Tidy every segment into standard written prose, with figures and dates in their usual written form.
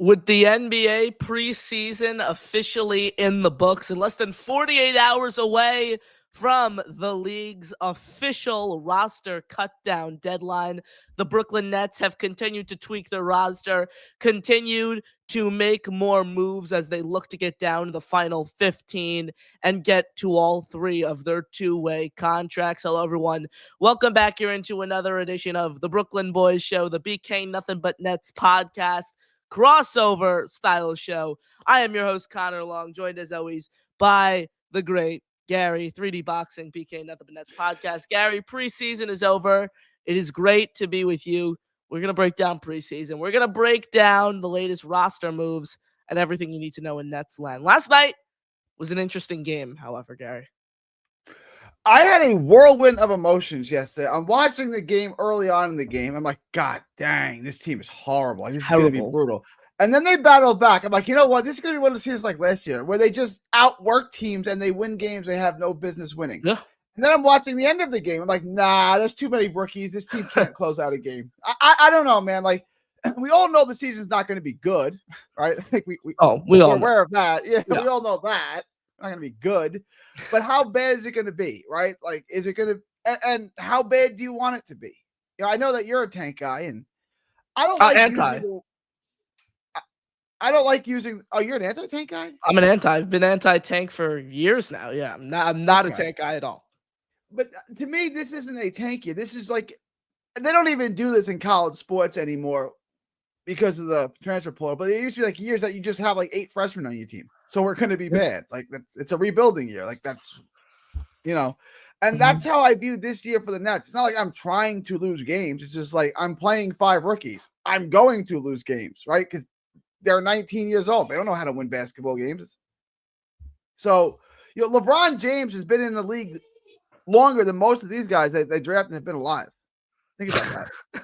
With the NBA preseason officially in the books and less than 48 hours away from the league's official roster cut-down deadline, the Brooklyn Nets have continued to tweak their roster, continued to make more moves as they look to get down to the final 15 and get to all three of their two-way contracts. Hello, everyone. Welcome back here into another edition of the Brooklyn Boys Show, the BK Nothin But Nets podcast crossover style show. I am your host, Connor Long, joined as always by the great Gary, 3D Boxing, BK Nothin But Nets podcast. Gary, preseason is over. It is great to be with you. We're going to break down preseason. We're going to break down the latest roster moves and everything you need to know in Nets land. Last night was an interesting game, however, Gary. I had a whirlwind of emotions yesterday. I'm watching the game early on in the game. I'm like, God dang, this team is horrible. This is going to be brutal. And then they battle back. I'm like, you know what? This is going to be one of the seasons like last year where they just outwork teams and they win games they have no business winning. Yeah. And then I'm watching the end of the game. I'm like, nah, there's too many rookies. This team can't close out a game. I don't know, man. Like, we all know the season's not going to be good, right? Like we're aware of that. Yeah, we all know that. Not going to be good, but how bad is it going to be, right? Like, is it going to, and how bad do you want it to be? You know, I know that you're a tank guy, and I don't like I don't like using. Oh, you're an anti-tank guy? I'm an anti. I've been anti-tank for years now. Yeah, I'm not a tank guy at all. But to me, this isn't a tank year. This is like, they don't even do this in college sports anymore because of the transfer portal. But it used to be like years that you just have like 8 freshmen on your team. So we're going to be bad. Like it's a rebuilding year. Like that's, you know, and that's how I view this year for the Nets. It's not like I'm trying to lose games. It's just like I'm playing 5 rookies. I'm going to lose games, right? Because they're 19 years old. They don't know how to win basketball games. So, you know, LeBron James has been in the league longer than most of these guys that they drafted have been alive. Think about that.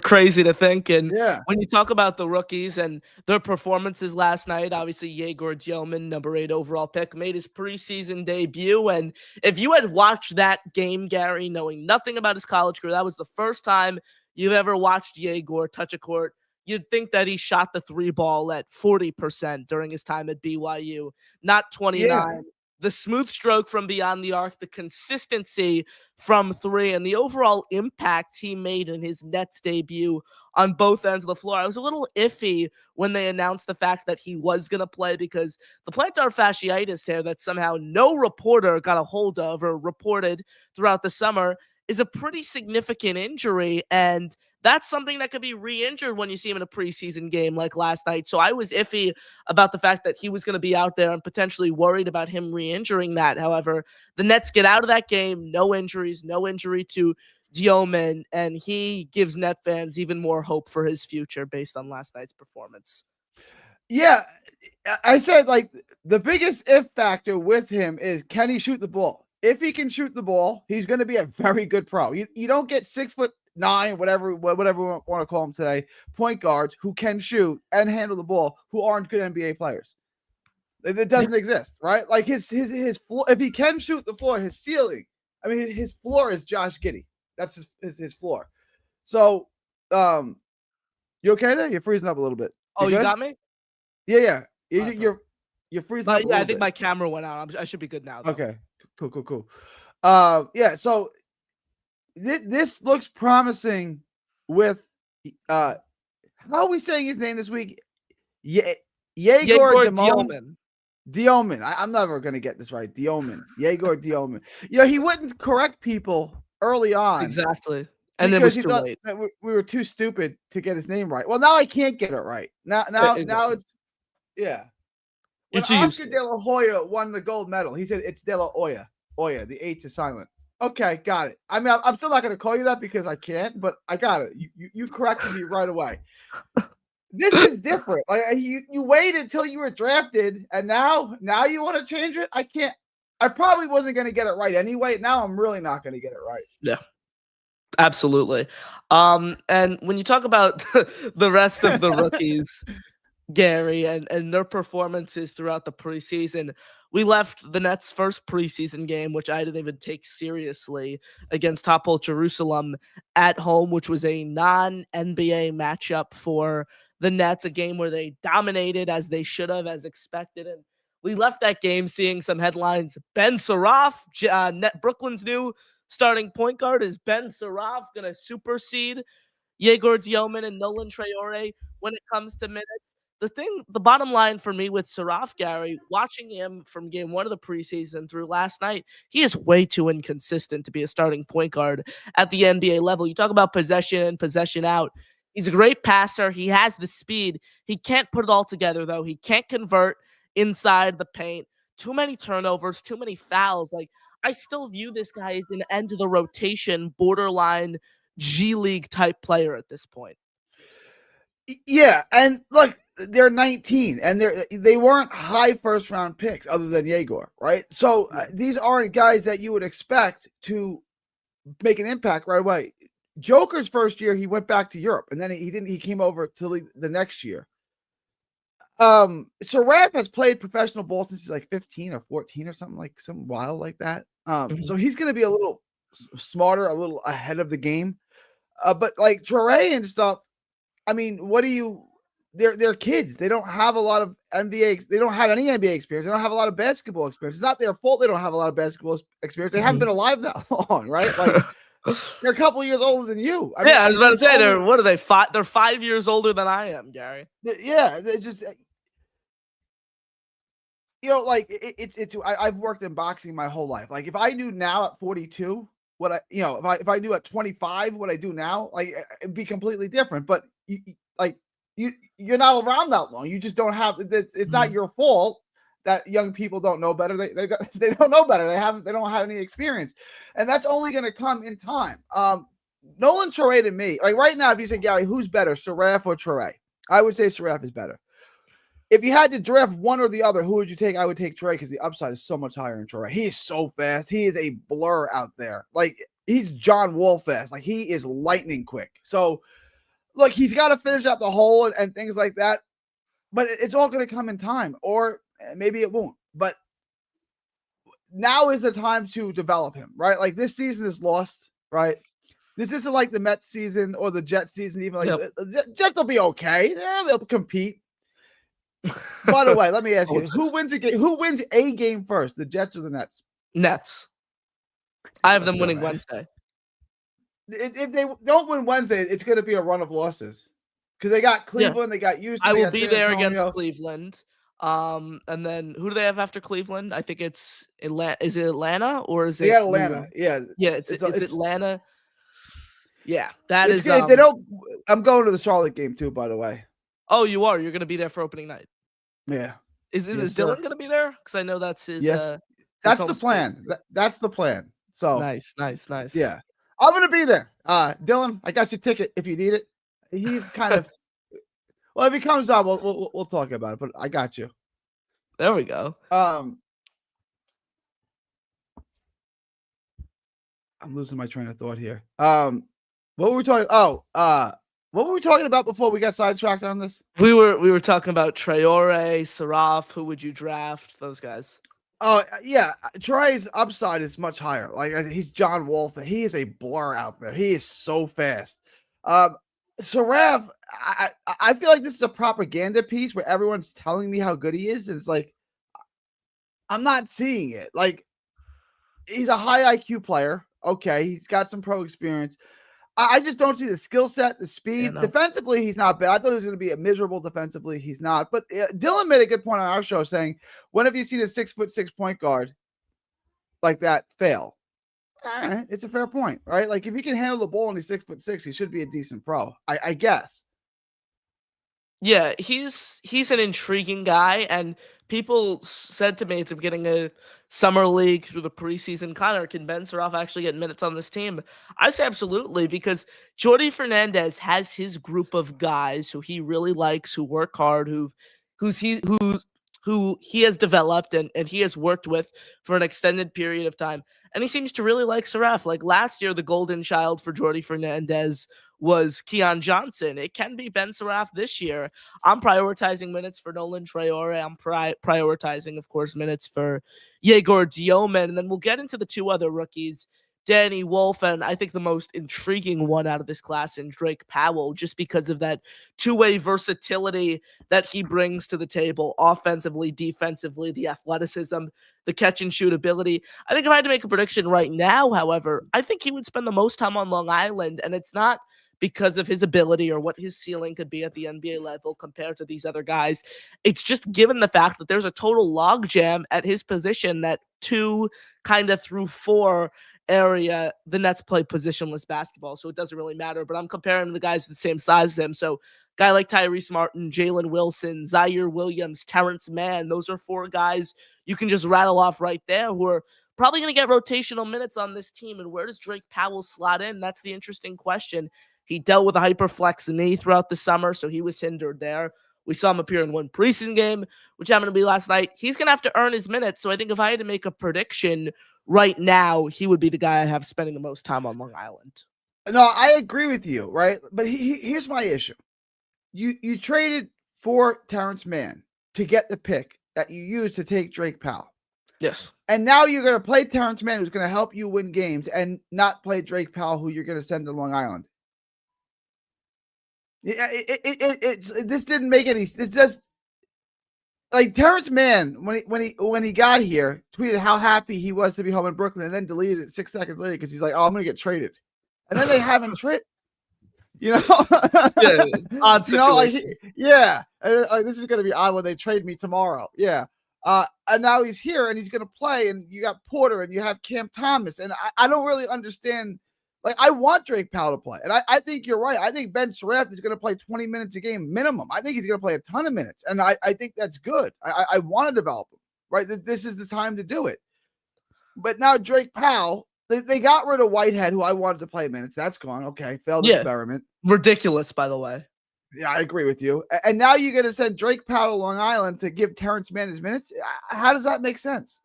Crazy to think. And when you talk about the rookies and their performances last night, obviously Yegor Dioman, number 8 overall pick, made his preseason debut. And if you had watched that game, Gary, knowing nothing about his college career, that was the first time you've ever watched Yegor touch a court. You'd think that he shot the 3 ball at 40% during his time at BYU, not 29. Yeah. The smooth stroke from beyond the arc, the consistency from 3, and the overall impact he made in his Nets debut on both ends of the floor. I was a little iffy when they announced the fact that he was going to play because the plantar fasciitis tear that somehow no reporter got a hold of or reported throughout the summer is a pretty significant injury, and that's something that could be re-injured when you see him in a preseason game like last night. So I was iffy about the fact that he was going to be out there and potentially worried about him re-injuring that. However, the Nets get out of that game, no injuries, no injury to Dioman, and he gives Net fans even more hope for his future based on last night's performance. Yeah, I said, like, the biggest if factor with him is, can he shoot the ball? If he can shoot the ball, he's going to be a very good pro. You don't get 6'9", whatever we want to call him today, point guards who can shoot and handle the ball who aren't good NBA players. It doesn't exist, right? Like his floor, if he can shoot the floor, his ceiling, I mean, his floor is Josh Giddey. That's his floor. So, you okay there? You're freezing up a little bit. You got me? Yeah. You're freezing up a little I think my camera went out. I should be good now, though. Okay. Cool. Yeah, so this looks promising with how are we saying his name this week? Yegor Dioman. I'm never gonna get this right. Yegor Dioman. You know, he wouldn't correct people early on. Exactly. And then was too late. That we were too stupid to get his name right. Well, now I can't get it right. Now it's When Oscar De La Hoya won the gold medal, he said it's De La Hoya. Oya, the H is silent. Okay, got it. I mean, I'm still not going to call you that because I can't, but I got it. You corrected me right away. This is different. Like you waited until you were drafted, and now you want to change it? I can't. I probably wasn't going to get it right anyway. Now I'm really not going to get it right. Yeah. Absolutely. And when you talk about the rest of the rookies, Gary, and their performances throughout the preseason, we left the Nets' first preseason game, which I didn't even take seriously, against Hapoel Jerusalem at home, which was a non-NBA matchup for the Nets, a game where they dominated as they should have, as expected. And we left that game seeing some headlines. Ben Saraf, Brooklyn's new starting point guard. Is Ben Saraf going to supersede Yegor Dioman and Nolan Traore when it comes to minutes? The bottom line for me with Saraf, Gary, watching him from game 1 of the preseason through last night, he is way too inconsistent to be a starting point guard at the NBA level. You talk about possession in, possession out. He's a great passer. He has the speed. He can't put it all together, though. He can't convert inside the paint. Too many turnovers, too many fouls. Like, I still view this guy as an end of the rotation, borderline G League type player at this point. Yeah, and look, they're 19, and they weren't high first round picks other than Yegor, right? So these aren't guys that you would expect to make an impact right away. Joker's first year, he went back to Europe, and then he came over to the next year. Saraf has played professional ball since he's like 15 or 14 or something wild like that. So he's going to be a little smarter, a little ahead of the game. But like Traore and stuff, I mean, they're kids. They don't have a lot of NBA. They don't have any NBA experience. They don't have a lot of basketball experience. It's not their fault they don't have a lot of basketball experience. They haven't been alive that long, right? Like they're a couple years older than you. I was about to say, what are they? They're 5 years older than I am, Gary. Yeah, they're just, like I've worked in boxing my whole life. Like if I knew now at 42 if I knew at 25 what I do now, like it'd be completely different. But you're not around that long. You just don't have. It's not your fault that young people don't know better. They don't know better. They don't have any experience, and that's only going to come in time. Nolan Traore to me, like right now, if you say Gary, who's better, Saraf or Traore? I would say Saraf is better. If you had to draft one or the other, who would you take? I would take Traore because the upside is so much higher in Traore. He is so fast. He is a blur out there. Like he's John Wall fast. Like he is lightning quick. So look, he's got to finish out the hole and things like that. But it's all going to come in time, or maybe it won't. But now is the time to develop him, right? Like this season is lost, right? This isn't like the Mets season or the Jets season. Even like the Jets will be okay. They'll compete. By the way, let me ask you: who wins a game? Who wins a game first, the Jets or the Nets? Nets. I have them winning Wednesday. If they don't win Wednesday, it's going to be a run of losses because they got Cleveland, they got Houston. I will be there against Cleveland. And then who do they have after Cleveland? I think it's Atlanta. Is it Atlanta or is it? They got Atlanta. Yeah, it's Atlanta. Yeah, that is. They don't. I'm going to the Charlotte game too, by the way. Oh, you are. You're going to be there for opening night. Yeah. Is Dylan going to be there? Because I know that's his. Yes, that's the plan. That's the plan. So nice. Yeah, I'm going to be there. Dylan, I got your ticket if you need it. He's kind of. Well, if he comes down, we'll talk about it. But I got you. There we go. I'm losing my train of thought here. What were we talking? What were we talking about before we got sidetracked on this? We were talking about Traore, Saraf. Who would you draft? Those guys. Oh yeah, Traore's upside is much higher. Like he's John Wall. He is a blur out there. He is so fast. Saraf, I feel like this is a propaganda piece where everyone's telling me how good he is, and it's like I'm not seeing it. Like he's a high IQ player. Okay, he's got some pro experience. I just don't see the skill set, the speed. Yeah, no. Defensively, he's not bad. I thought he was going to be a miserable defensively. He's not. But Dylan made a good point on our show saying, when have you seen a 6'6" point guard like that fail? It's a fair point, right? Like if he can handle the ball and he's 6'6", he should be a decent pro, I guess. Yeah, he's an intriguing guy, and people said to me at the beginning of summer league through the preseason, Connor, can Ben Saraf actually get minutes on this team? I say absolutely, because Jordi Fernandez has his group of guys who he really likes, who work hard, who he has developed and he has worked with for an extended period of time. And he seems to really like Saraf. Like last year, the golden child for Jordi Fernandez was Keon Johnson. It can be Ben Saraf this year. I'm prioritizing minutes for Nolan Traore. I'm prioritizing, of course, minutes for Yegor Dioman. And then we'll get into the two other rookies Danny Wolf, and I think the most intriguing one out of this class in Drake Powell, just because of that two-way versatility that he brings to the table, offensively, defensively, the athleticism, the catch and shoot ability. I think if I had to make a prediction right now, however, I think he would spend the most time on Long Island, and it's not because of his ability or what his ceiling could be at the NBA level compared to these other guys. It's just given the fact that there's a total logjam at his position, that 2 kind of through 4 area, the Nets play positionless basketball, so it doesn't really matter. But I'm comparing the guys the same size as them. So guy like Tyrese Martin, Jalen Wilson, Zaire Williams, Terrence Mann, those are 4 guys you can just rattle off right there who are probably going to get rotational minutes on this team. And where does Drake Powell slot in? That's the interesting question. He dealt with a hyperflex knee throughout the summer, so he was hindered there. We saw him appear in one preseason game, which happened to be last night. He's going to have to earn his minutes. So I think if I had to make a prediction right now, he would be the guy I have spending the most time on Long Island. No, I agree with you, right? But here's my issue. You traded for Terrence Mann to get the pick that you used to take Drake Powell. Yes. And now you're going to play Terrence Mann, who's going to help you win games, and not play Drake Powell, who you're going to send to Long Island. This didn't make any. It just like Terrence Mann when he got here tweeted how happy he was to be home in Brooklyn, and then deleted it 6 seconds later because he's like, "Oh, I'm gonna get traded," and then they haven't traded. You know, yeah, odd situation. Like this is gonna be odd when they trade me tomorrow. Yeah. And now he's here and he's gonna play, and you got Porter and you have Cam Thomas, and I don't really understand. Like, I want Drake Powell to play. And I think you're right. I think Ben Sherratt is going to play 20 minutes a game minimum. I think he's going to play a ton of minutes. And I think that's good. I want to develop him, right? This is the time to do it. But now Drake Powell, they got rid of Whitehead, who I wanted to play minutes. That's gone. Okay. Failed experiment. Ridiculous, by the way. Yeah, I agree with you. And now you're going to send Drake Powell to Long Island to give Terrence Mann his minutes. How does that make sense?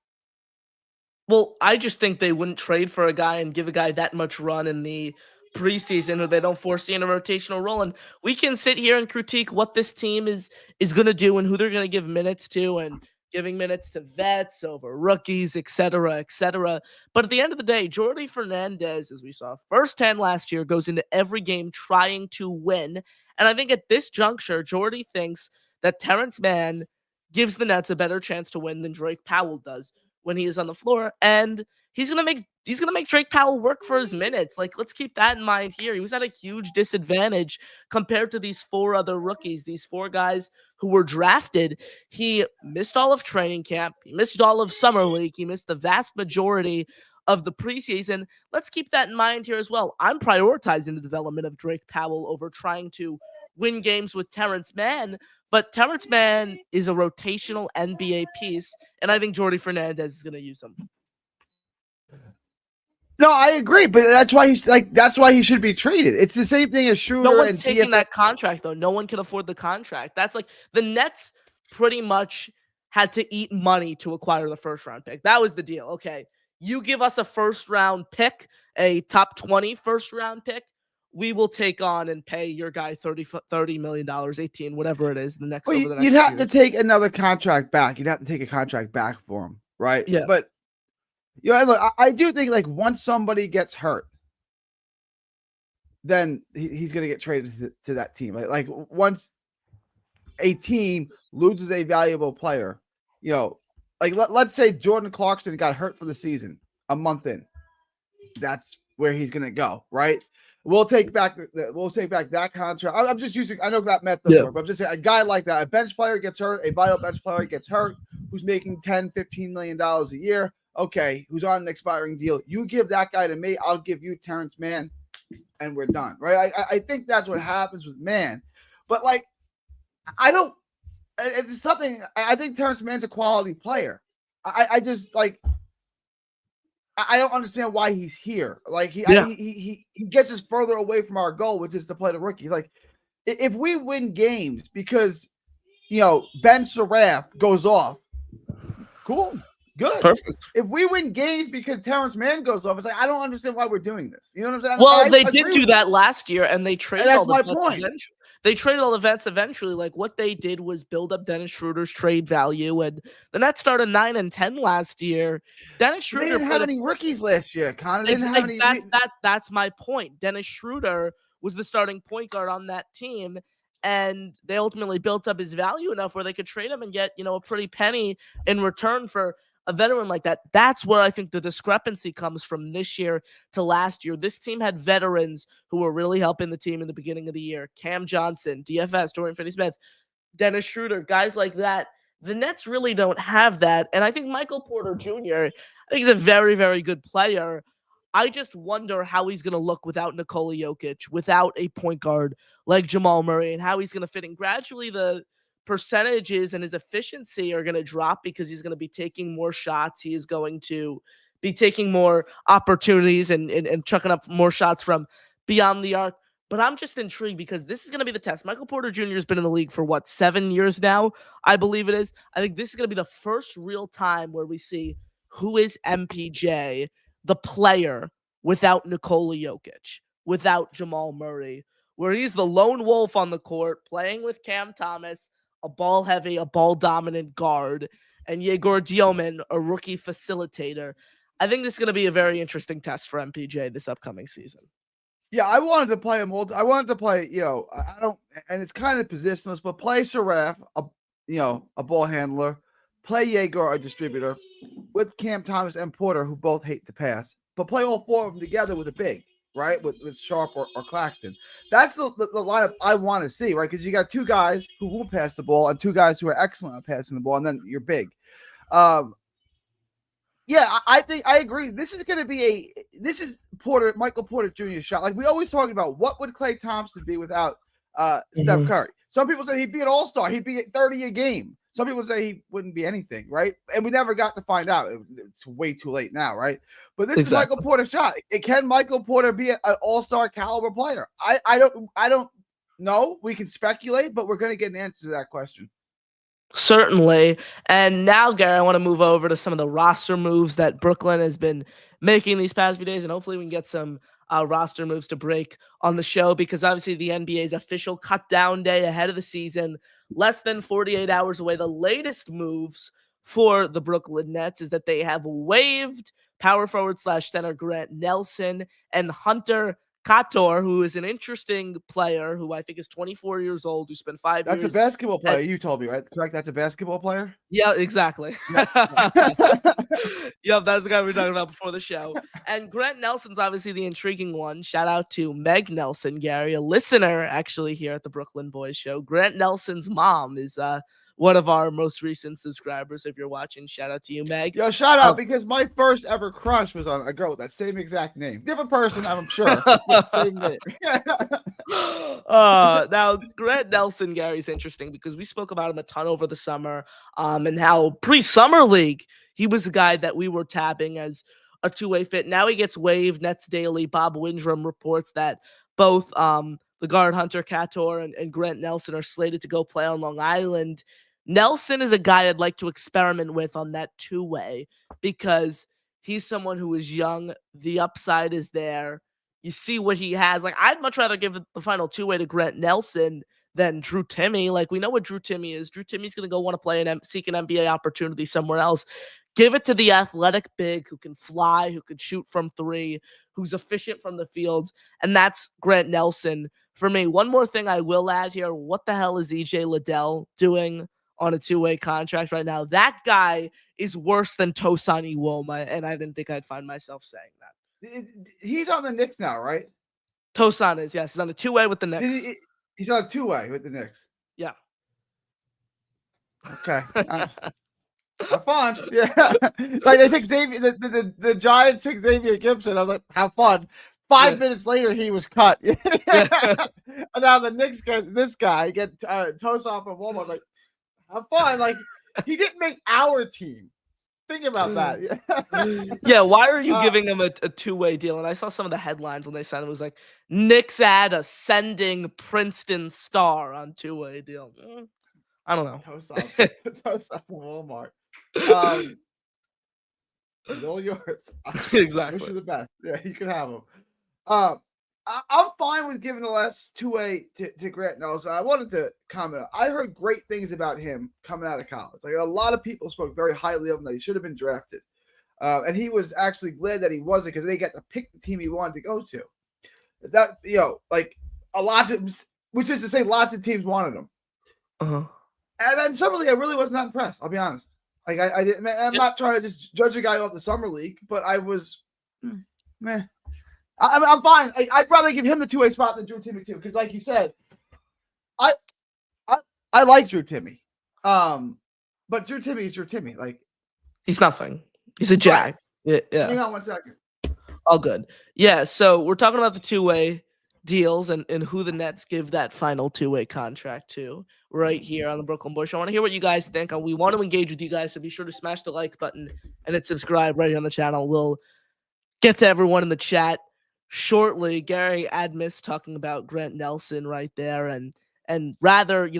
Well, I just think they wouldn't trade for a guy and give a guy that much run in the preseason who they don't foresee in a rotational role. And we can sit here and critique what this team is going to do and who they're going to give minutes to, and giving minutes to vets over rookies, et cetera, et cetera. But at the end of the day, Jordi Fernandez, as we saw firsthand last year, goes into every game trying to win. And I think at this juncture, Jordi thinks that Terrence Mann gives the Nets a better chance to win than Drake Powell does when he is on the floor, and he's gonna make Drake Powell work for his minutes. Like, let's keep that in mind here. He was at a huge disadvantage compared to these 4 other rookies, these 4 guys who were drafted. He missed all of training camp. He missed all of summer league. He missed the vast majority of the preseason. Let's keep that in mind here as well. I'm prioritizing the development of Drake Powell over trying to win games with Terrence Mann. But Terrence Mann is a rotational NBA piece, and I think Jordi Fernandez is going to use him. No, I agree, but that's why he should be traded. It's the same thing as Schroeder. No one's taking that contract, though. No one can afford the contract. That's like the Nets pretty much had to eat money to acquire the first-round pick. That was the deal. Okay, you give us a first-round pick, a top 20 first-round pick, we will take on and pay your guy $30 million, 18, whatever it is, the next. Well, you'd have to take another contract back. You'd have to take a contract back for him, right? Yeah. But look, I do think like once somebody gets hurt, then he's going to get traded to that team. Like once a team loses a valuable player, like let's say Jordan Clarkson got hurt for the season a month in, that's where he's going to go, right? We'll take back that contract. I'm just using, I know that metaphor, but I'm just saying a guy like that, a bench player gets hurt, a vital bench player gets hurt, who's making $10, $15 million a year. Okay, who's on an expiring deal. You give that guy to me, I'll give you Terrence Mann, and we're done, right? I think that's what happens with Mann. But like, it's something, I think Terrence Mann's a quality player. I just like, I don't understand why he's here. Like he gets us further away from our goal, which is to play the rookies. Like if we win games because Ben Sherratt goes off, cool. Good. Perfect. If we win games because Terrence Mann goes off, it's like I don't understand why we're doing this. You know what I'm saying? Well, they did do that last year, and they traded all that's the my vets point. eventually. They traded all the vets eventually. Like, what they did was build up Dennis Schroeder's trade value, and the Nets started 9-10 last year. Dennis Schroeder They didn't have any rookies last year, Connor. They didn't have any. That's my point. Dennis Schroeder was the starting point guard on that team, and they ultimately built up his value enough where they could trade him and get, a pretty penny in return for a veteran like that. That's where I think the discrepancy comes from this year to last year. This team had veterans who were really helping the team in the beginning of the year. Cam Johnson, DFS, Dorian Finney-Smith, Dennis Schroeder, guys like that. The Nets really don't have that. And I think Michael Porter Jr., I think he's a very, very good player. I just wonder how he's going to look without Nikola Jokic, without a point guard like Jamal Murray, and how he's going to fit in. Gradually, the percentages and his efficiency are going to drop because he's going to be taking more shots. He is going to be taking more opportunities and chucking up more shots from beyond the arc. But I'm just intrigued because this is going to be the test. Michael Porter Jr. has been in the league for 7 years now, I believe it is. I think this is going to be the first real time where we see who is MPJ, the player, without Nikola Jokic, without Jamal Murray, where he's the lone wolf on the court playing with Cam Thomas, a ball-heavy, a ball-dominant guard, and Yegor Dioman, a rookie facilitator. I think this is going to be a very interesting test for MPJ this upcoming season. Yeah, I wanted to play him. I wanted to play, I don't, and it's kind of positionless, but play Saraf, a ball handler, play Yegor, a distributor, with Cam Thomas and Porter, who both hate to pass, but play all four of them together with a big, right? With Sharp or Claxton. That's the lineup I want to see, right? Because you got two guys who won't pass the ball and two guys who are excellent at passing the ball, and then you're big. Yeah, I think I agree. This is going to be Michael Porter Jr. shot. Like we always talk about, what would Klay Thompson be without Steph Curry? Some people say he'd be an all-star. He'd be at 30 a game. Some people say he wouldn't be anything, right? And we never got to find out. It's way too late now, right? But this is Michael Porter's shot. Can Michael Porter be an all-star caliber player? I don't know. We can speculate, but we're going to get an answer to that question. Certainly. And now, Gary, I want to move over to some of the roster moves that Brooklyn has been making these past few days, and hopefully we can get some roster moves to break on the show, because obviously the NBA's official cut down day ahead of the season, less than 48 hours away. The latest moves for the Brooklyn Nets is that they have waived power forward / center Grant Nelson and Hunter Kator, who is an interesting player who I think is 24 years old, who spent 5 years. That's a basketball player. You told me, right? Correct. That's a basketball player. Yeah, exactly. Yep, that's the guy we were talking about before the show. And Grant Nelson's obviously the intriguing one. Shout out to Meg Nelson, Gary, a listener actually here at the Brooklyn Boys Show. Grant Nelson's mom is one of our most recent subscribers. If you're watching, shout out to you, Meg. Yo, shout out, because my first ever crush was on a girl with that same exact name. Different person, I'm sure. Same name. Now, Grant Nelson, Gary, is interesting because we spoke about him a ton over the summer, and how pre-summer league, he was the guy that we were tabbing as a two-way fit. Now he gets waived. Nets Daily, Bob Windrum reports that both the guard Hunter Kator and Grant Nelson are slated to go play on Long Island. Nelson is a guy I'd like to experiment with on that two-way, because he's someone who is young. The upside is there. You see what he has. Like, I'd much rather give the final two-way to Grant Nelson than Drew Timme. Like, we know what Drew Timme is. Drew Timme's going to go want to play and seek an NBA opportunity somewhere else. Give it to the athletic big who can fly, who can shoot from three, who's efficient from the field, and that's Grant Nelson for me. One more thing I will add here. What the hell is EJ Liddell doing on a two-way contract right now? That guy is worse than Tosan Iwoma, and I didn't think I'd find myself saying that. He's on the Knicks now, right? Tosan is, yes. He's on a two-way with the Knicks. He's on a two-way with the Knicks. Yeah. Okay. Have fun. Yeah. It's like they picked Xavier, the Giants took Xavier Gibson. I was like, have fun. 5 minutes later, he was cut. And now the Knicks get this guy, get Tosan from Walmart. Like, have fun. Like, he didn't make our team. Think about that. Yeah, why are you giving him a two-way deal? And I saw some of the headlines when they signed him. It was like, Knicks add ascending Princeton star on two-way deal. I don't know. Tosan from Walmart. He's all yours. Exactly. I wish you the best. Yeah, you can have him. I'm fine with giving the last two-way to Grant Nelson. I wanted to comment. I heard great things about him coming out of college. Like a lot of people spoke very highly of him, that he should have been drafted. And he was actually glad that he wasn't, because they got to pick the team he wanted to go to. That, like a lot of, which is to say, lots of teams wanted him. Uh-huh. And then summer league, I really was not impressed. I'll be honest. Like I didn't. I'm not trying to just judge a guy off the summer league, but I was, meh. I'm fine. I'd rather give him the two-way spot than Drew Timme too, because like you said, I like Drew Timme, but Drew Timme is Drew Timme. Like he's nothing. He's a jag. Right. Yeah. Hang on 1 second. All good. Yeah. So we're talking about the two-way deals and who the Nets give that final two-way contract to right here on the Brooklyn Boys Show. I want to hear what you guys think. We want to engage with you guys, so be sure to smash the like button and hit subscribe right here on the channel. We'll get to everyone in the chat shortly. Gary Admis talking about Grant Nelson right there, and rather,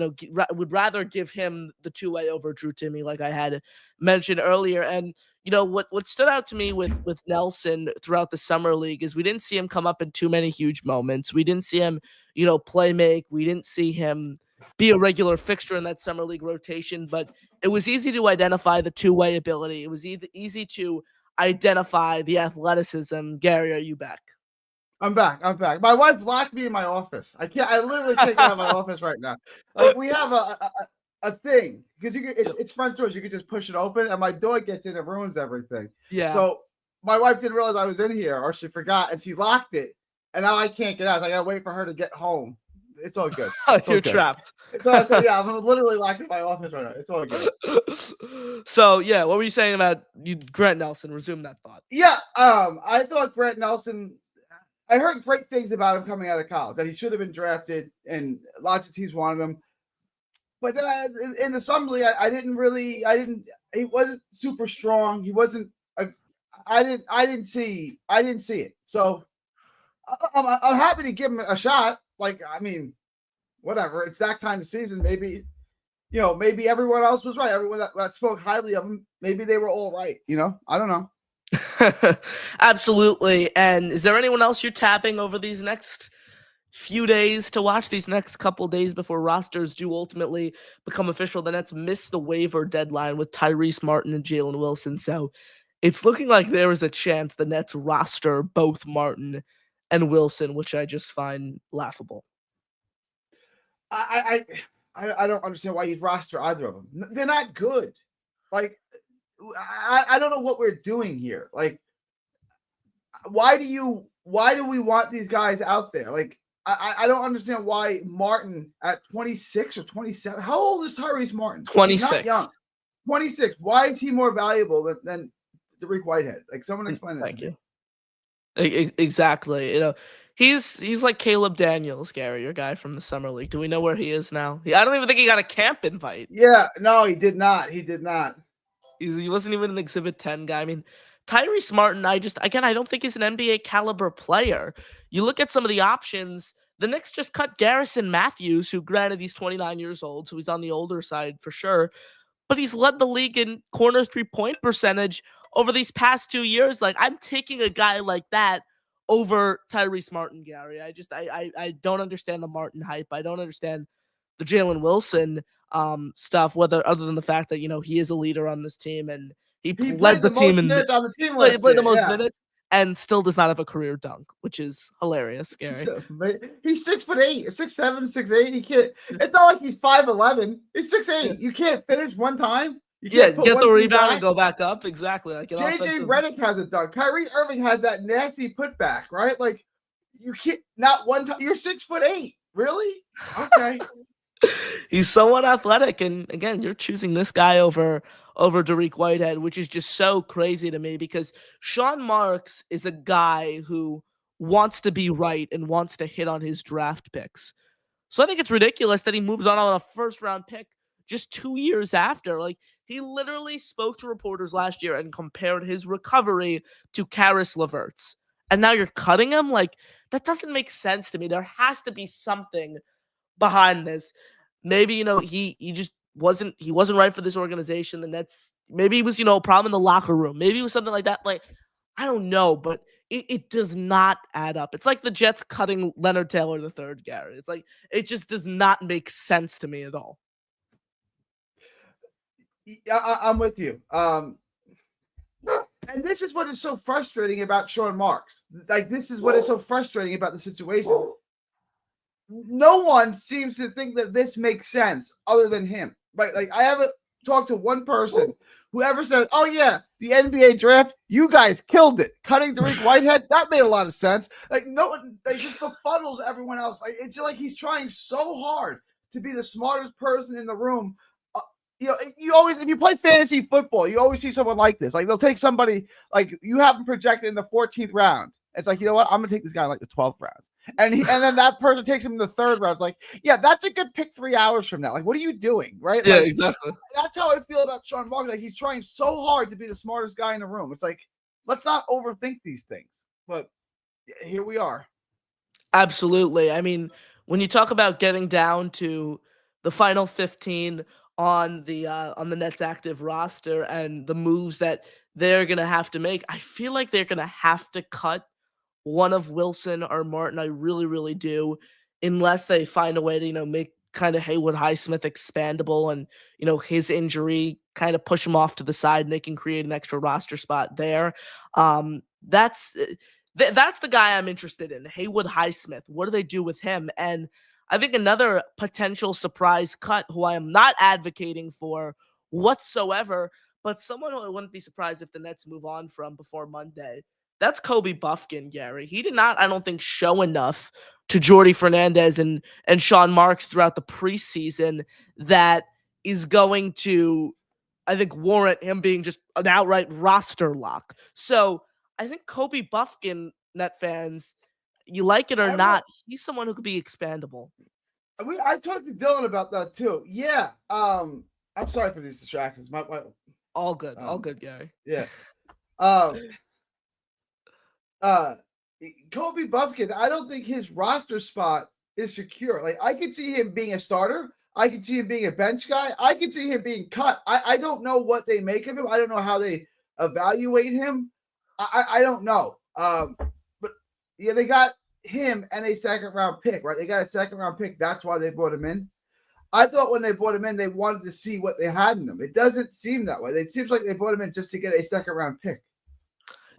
would rather give him the two-way over Drew Timme, like I had mentioned earlier. And what stood out to me with Nelson throughout the summer league is we didn't see him come up in too many huge moments. We didn't see him, play make. We didn't see him be a regular fixture in that summer league rotation, but it was easy to identify the two-way ability. It was easy to identify the athleticism. Gary, are you back? I'm back. My wife locked me in my office. I literally can't get out of my office right now. Like we have a thing, because it's front doors. You can just push it open, and my dog gets in and ruins everything. Yeah. So my wife didn't realize I was in here, or she forgot, and she locked it. And now I can't get out. I gotta wait for her to get home. It's all good. You're trapped. So I said, yeah, I'm literally locked in my office right now. It's all good. So yeah, what were you saying about Grant Nelson? Resume that thought. Yeah. I thought Grant Nelson. I heard great things about him coming out of college, that he should have been drafted, and lots of teams wanted him. But then in the summer league, he wasn't super strong. He wasn't, I didn't see it. So I'm happy to give him a shot. Like, I mean, whatever. It's that kind of season. Maybe, maybe everyone else was right. Everyone that spoke highly of him, maybe they were all right. I don't know. Absolutely. And is there anyone else you're tapping over these next few days to watch, these next couple days before rosters do ultimately become official? The Nets missed the waiver deadline with Tyrese Martin and Jalen Wilson. So it's looking like there is a chance the Nets roster both Martin and Wilson, which I just find laughable. I don't understand why you'd roster either of them. They're not good. Like, I don't know what we're doing here. Like, why do we want these guys out there? Like, I don't understand why Martin at 26 or 27. How old is Tyrese Martin? 26. He's not young. 26. Why is he more valuable than Derek Whitehead? Like, someone explain that. Thank you. Exactly. He's like Caleb Daniels, Gary, your guy from the summer league. Do we know where he is now? I don't even think he got a camp invite. Yeah, no, he did not. He wasn't even an Exhibit 10 guy. I mean, Tyrese Martin, I don't think he's an NBA caliber player. You look at some of the options. The Knicks just cut Garrison Matthews, who, granted, he's 29 years old, so he's on the older side for sure. But he's led the league in corner 3-point percentage over these past 2 years. Like, I'm taking a guy like that over Tyrese Martin, Gary. I don't understand the Martin hype. I don't understand the Jalen Wilson stuff, other than the fact that he is a leader on this team, and he led the team on the team. Played the most minutes, and still does not have a career dunk, which is hilarious. Scary. He's 6'8", 6'7", 6'8". He can't. It's not like he's 5'11". He's 6'8". You can't finish one time. Get the rebound and go back up. Exactly. Like JJ Redick has a dunk. Kyrie Irving has that nasty putback, right? Like, you can't, not one time. You're 6'8". Really? Okay. He's somewhat athletic, and again, you're choosing this guy over Derek Whitehead, which is just so crazy to me, because Sean Marks is a guy who wants to be right and wants to hit on his draft picks. So I think it's ridiculous that he moves on a first-round pick just 2 years after. Like, he literally spoke to reporters last year and compared his recovery to Karis LeVert's, and now you're cutting him? Like, that doesn't make sense to me. There has to be something behind this. Maybe he just wasn't right for this organization. The Nets Maybe it was, a problem in the locker room. Maybe it was something like that. Like, I don't know, but it does not add up. It's like the Jets cutting Leonard Taylor the third, Gary. It's like it just does not make sense to me at all. I'm with you. And this is what is so frustrating about Sean Marks. Like, this is what is so frustrating about the situation. No one seems to think that this makes sense other than him. Right? Like, I haven't talked to one person who ever said, "Oh yeah, the NBA draft, you guys killed it. Cutting Dariq Whitehead, that made a lot of sense." Like, no one, like, just befuddles everyone else. Like, it's like he's trying so hard to be the smartest person in the room. You always, if you play fantasy football, you always see someone like this. Like, they'll take somebody, like, you have them projected in the 14th round. It's like, you know what? I'm gonna take this guy in like the 12th round. And then that person takes him in the 3rd round. It's like, yeah, that's a good pick 3 hours from now. Like, what are you doing? Right? Yeah, like, exactly. That's how I feel about Sean Marks. Like, he's trying so hard to be the smartest guy in the room. It's like, let's not overthink these things. But here we are. Absolutely. I mean, when you talk about getting down to the final 15 on the Nets active roster and the moves that they're gonna have to make, I feel like they're gonna have to cut one of Wilson or Martin. I really, really do, unless they find a way to, make kind of Haywood Highsmith expandable and, his injury kind of push him off to the side and they can create an extra roster spot there. That's that's the guy I'm interested in, Haywood Highsmith. What do they do with him? And I think another potential surprise cut who I am not advocating for whatsoever, but someone who I wouldn't be surprised if the Nets move on from before Monday. That's Kobe Buffkin, Gary. He did not, I don't think, show enough to Jordy Fernandez and Sean Marks throughout the preseason that is going to, I think, warrant him being just an outright roster lock. So I think Kobe Buffkin, Net fans, you like it or not, he's someone who could be expandable. I talked to Dylan about that too. Yeah. I'm sorry for these distractions. All good, Gary. Yeah. Kobe Buffkin, I don't think his roster spot is secure. Like, I could see him being a starter. I could see him being a bench guy. I could see him being cut. I don't know what they make of him. I don't know how they evaluate him. I don't know. But yeah, they got him and a 2nd round pick, right? They got a 2nd round pick. That's why they brought him in. I thought when they brought him in, they wanted to see what they had in him. It doesn't seem that way. It seems like they brought him in just to get a 2nd round pick.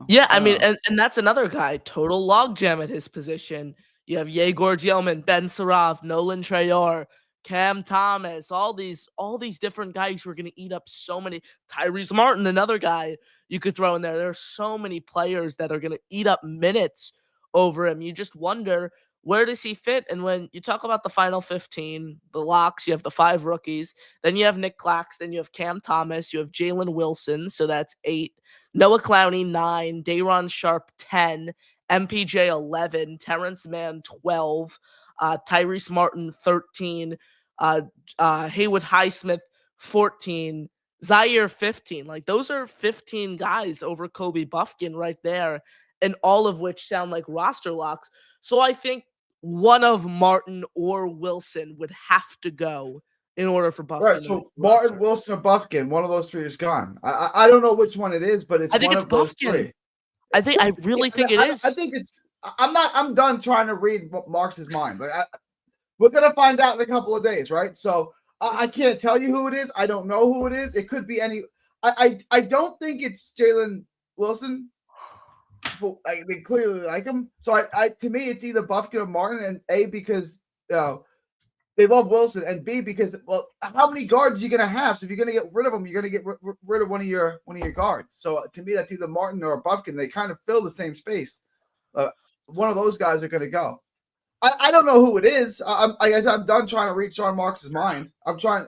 Yeah, I mean, and that's another guy, total logjam at his position. You have Yegor Djelman, Ben Saraf, Nolan Trayor, Cam Thomas, all these different guys who are going to eat up so many. Tyrese Martin, another guy you could throw in there. There are so many players that are going to eat up minutes over him. You just wonder, where does he fit? And when you talk about the final 15, the locks, you have the 5 rookies. Then you have Nick Claxton, you have Cam Thomas, you have Jalen Wilson, so that's 8. Noah Clowney, 9. Day'Ron Sharpe, 10. MPJ, 11. Terrence Mann, 12. Tyrese Martin, 13. Haywood Highsmith, 14. Zaire, 15. Like, those are 15 guys over Kobe Buffkin right there, and all of which sound like roster locks. So I think one of Martin or Wilson would have to go in order for Buffkin. Right, so Martin, Wilson, or Buffkin, one of those 3 is gone. I don't know which one it is, but I think it's Buffkin. Those 3. I really think it is. I think it's. I'm done trying to read Marks' mind. Like, we're gonna find out in a couple of days, right? So I can't tell you who it is. I don't know who it is. It could be any. I don't think it's Jalen Wilson. They clearly like him. So to me, it's either Buffkin or Martin, and A, because they love Wilson, and B, because, well, how many guards are you gonna have? So if you're gonna get rid of them, you're gonna get rid of one of your guards. So to me, that's either Martin or Buffkin. They kind of fill the same space. One of those guys are gonna go. I don't know who it is. I guess I'm done trying to read Sean Marks' mind. I'm trying.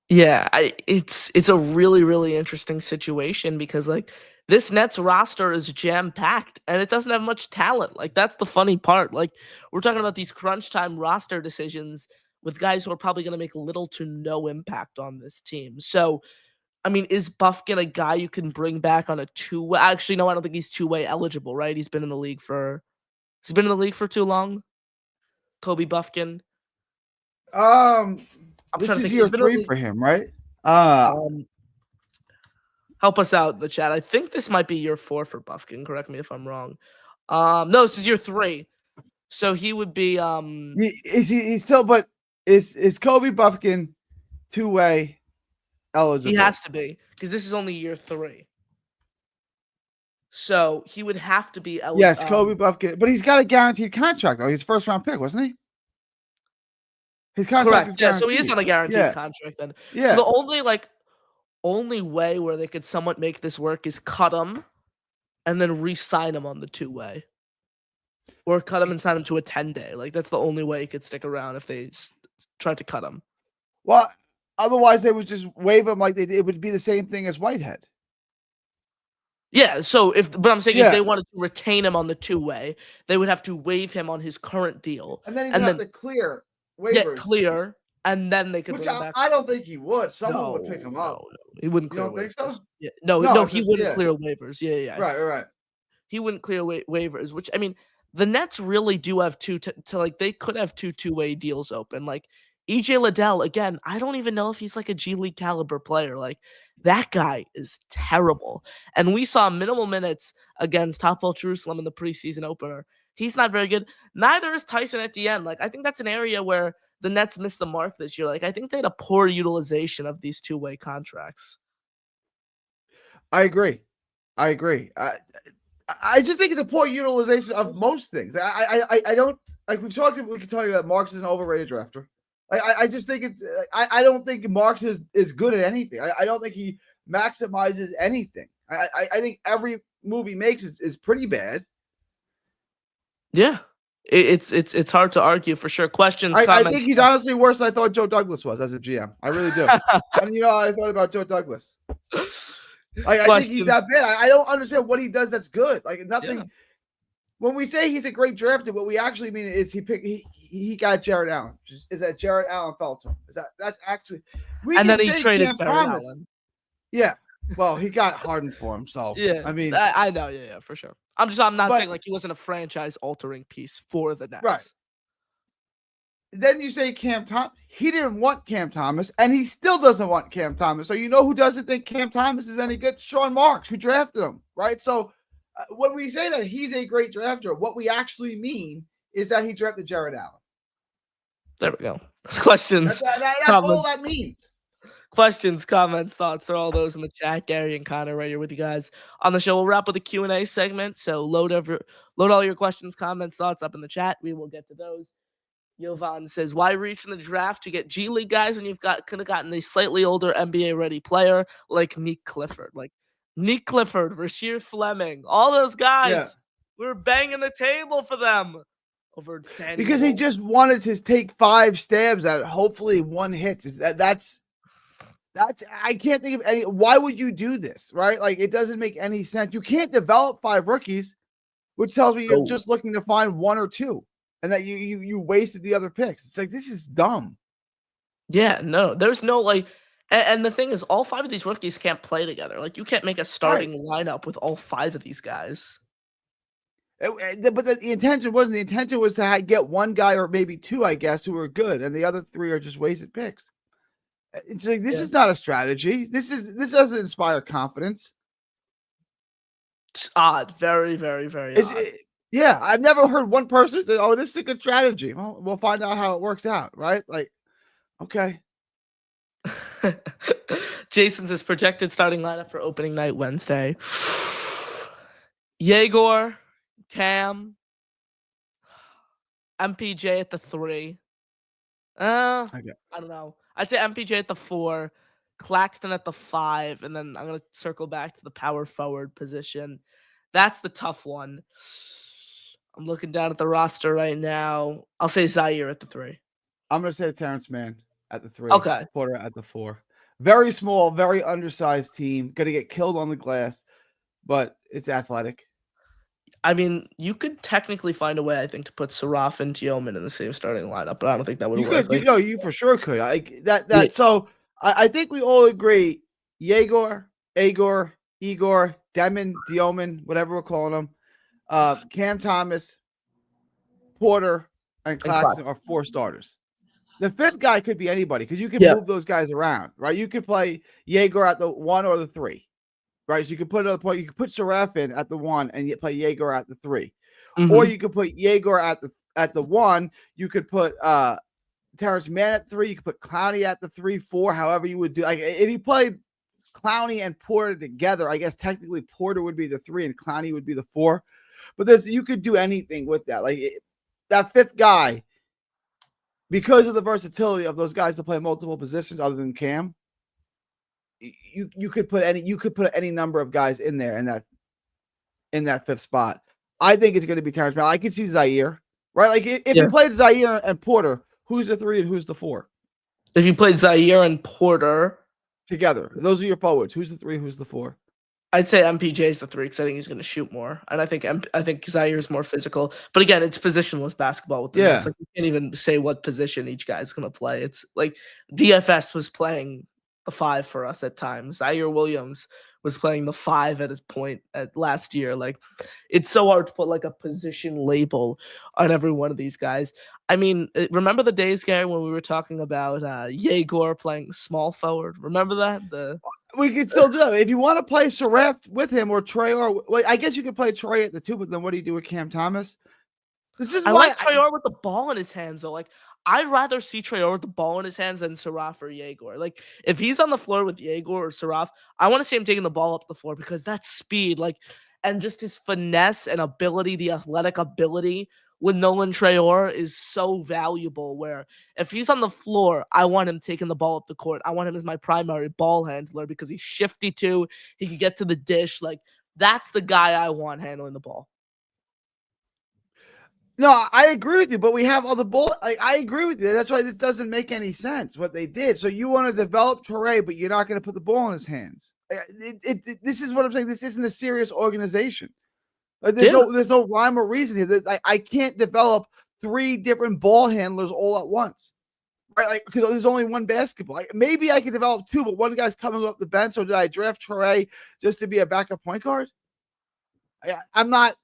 Yeah, it's a really, really interesting situation because, like, this Nets roster is jam-packed and it doesn't have much talent. Like, that's the funny part. Like, we're talking about these crunch time roster decisions with guys who are probably going to make little to no impact on this team. So, I mean, is Buffkin a guy you can bring back on a two-way? Actually, no, I don't think he's two-way eligible, right? He's been in the league for too long. Kobe Buffkin. This is year 3 for him, right? Help us out in the chat. I think this might be year 4 for Buffkin. Correct me if I'm wrong. No, this is year 3. So he would be he's still, but is Kobe Buffkin two-way eligible? He has to be, because this is only year 3. So he would have to be eligible. Yes, Kobe Buffkin, but he's got a guaranteed contract though. He's first round pick, wasn't he? His contract is guaranteed. So he is on a guaranteed contract then. Yeah. So the only way where they could somewhat make this work is cut him and then re-sign him on the 2-way. Or cut him and sign him to a 10-day. Like, that's the only way he could stick around if they tried to cut him. Well, otherwise they would just waive him like they did. It would be the same thing as Whitehead. Yeah, so but I'm saying if they wanted to retain him on the 2-way, they would have to waive him on his current deal. And then he would have to clear waivers. Yeah, clear, and then they could bring him back. I don't think he would. Someone would pick him up. No, he wouldn't clear waivers. You don't think so? Yeah. No, he wouldn't clear waivers. Yeah. Right. He wouldn't clear waivers, which, I mean, the Nets really do have they could have 2-way deals open. Like, EJ Liddell, again, I don't even know if he's like a G League caliber player. Like, that guy is terrible. And we saw minimal minutes against Topol Jerusalem in the preseason opener. He's not very good. Neither is Tyson at the end. Like, I think that's an area where the Nets missed the mark this year. Like, I think they had a poor utilization of these 2-way contracts. I agree. I just think it's a poor utilization of most things. I don't like we can talk about Marks is an overrated drafter. I just think it's I don't think Marks is good at anything. I don't think he maximizes anything. I think every move he makes is pretty bad. Yeah. It's hard to argue for sure. Questions, comments. I think he's honestly worse than I thought Joe Douglas was as a GM. I really do. And you know how I thought about Joe Douglas. I think he's that bad. I don't understand what he does that's good. Like, nothing. Yeah. When we say he's a great drafter, what we actually mean is he got Jared Allen. Is that Jared Allen fell to him? That's actually and then he traded Jared Allen. Yeah. Well, he got Harden for him. So yeah, I mean, I know, yeah, for sure. I'm not saying like he wasn't a franchise altering piece for the Nets. Right. Then you say Cam Thomas. He didn't want Cam Thomas, and he still doesn't want Cam Thomas. So you know who doesn't think Cam Thomas is any good? Sean Marks, who drafted him, right? So when we say that he's a great drafter, what we actually mean is that he drafted Jared Allen. There we go. Questions. That's all that means. Questions, comments, thoughts, throw all those in the chat. Gary and Connor right here with you guys on the show. We'll wrap with a Q&A segment. So load all your questions, comments, thoughts up in the chat. We will get to those. Yovan says, why reach in the draft to get G League guys when could have gotten a slightly older NBA ready player like Nick Clifford? Like Nick Clifford, Rasheer Fleming, all those guys. Yeah. We were banging the table for them over Danny because he just wanted to take 5 stabs at it. Hopefully one hits. That's I can't think of any. Why would you do this? Right? Like, it doesn't make any sense. You can't develop 5 rookies, which tells me you're just looking to find 1 or 2. And that you wasted the other picks. It's like, this is dumb. Yeah, no, there's no like, and the thing is, all 5 of these rookies can't play together. Like, you can't make a starting lineup with all 5 of these guys. But the intention wasn't. The intention was to get 1 guy or maybe 2, I guess, who are good, and the other 3 are just wasted picks. It's like, this is not a strategy. This doesn't inspire confidence. It's odd, very, very, very odd. Yeah, I've never heard one person say, "Oh, this is a good strategy." Well, we'll find out how it works out, right? Like, okay. Jason says projected starting lineup for opening night Wednesday. Yegor, Cam, MPJ at the 3. I don't know. I'd say MPJ at the 4, Claxton at the 5, and then I'm gonna circle back to the power forward position. That's the tough one. I'm looking down at the roster right now. I'll say Zaire at the 3. I'm going to say Terrence Mann at the 3. Okay. Porter at the 4. Very small, very undersized team. Going to get killed on the glass, but it's athletic. I mean, you could technically find a way, I think, to put Saraf and Tioman in the same starting lineup, but I don't think that would work. You for sure could. So I think we all agree, Yegor, Agor, Igor, Demon, Dioman, whatever we're calling them, Cam Thomas, Porter, and Claxton are 4 starters. The fifth guy could be anybody because you can move those guys around, right? You could play Jaeger at the 1 or the 3, right? So you could put another point. You could put Saraf in at the 1 and you play Jaeger at the 3, or you could put Jaeger at the 1. You could put Terrence Mann at 3. You could put Clowney at the 3, 4. However you would do. Like if you played Clowney and Porter together, I guess technically Porter would be the 3 and Clowney would be the 4. But you could do anything with that. Like that fifth guy, because of the versatility of those guys to play multiple positions other than Cam, you could put any number of guys in there in that fifth spot. I think it's going to be Terrence Mann. I can see Zaire, right? Like if you played Zaire and Porter, who's the 3 and who's the 4? If you played Zaire and Porter together, those are your forwards. Who's the 3? Who's the 4? I'd say MPJ is the 3 because I think he's going to shoot more, and I think Zaire is more physical. But again, it's positionless basketball with the Nets. Like you can't even say what position each guy's going to play. It's like DFS was playing the 5 for us at times. Zaire Williams was playing the 5 at his point at last year. Like it's so hard to put like a position label on every one of these guys. I mean, remember the days, Gary, when we were talking about Jaeger playing small forward? Remember that? We could still do that. If you want to play Saraf with him or Trey, or well, I guess you could play Trey at the 2, but then what do you do with Cam Thomas? This is I why like Traore with the ball in his hands, though. Like, I'd rather see Traore with the ball in his hands than Saraf or Jaeger. Like, if he's on the floor with Jaeger or Saraf, I want to see him taking the ball up the floor because that's speed, like, and just his finesse and ability, the athletic ability with Nolan Traore is so valuable. Where if he's on the floor, I want him taking the ball up the court. I want him as my primary ball handler because he's shifty too. He can get to the dish. Like, that's the guy I want handling the ball. No, I agree with you, but we have all the ball. I agree with you. That's why this doesn't make any sense what they did. So you want to develop Traore, but you're not going to put the ball in his hands. This is what I'm saying. This isn't a serious organization. Like, there's no rhyme or reason here. I can't develop 3 different ball handlers all at once, right? Like because there's only one basketball. Like, maybe I could develop 2, but one guy's coming up the bench. So did I draft Traore just to be a backup point guard? I'm not.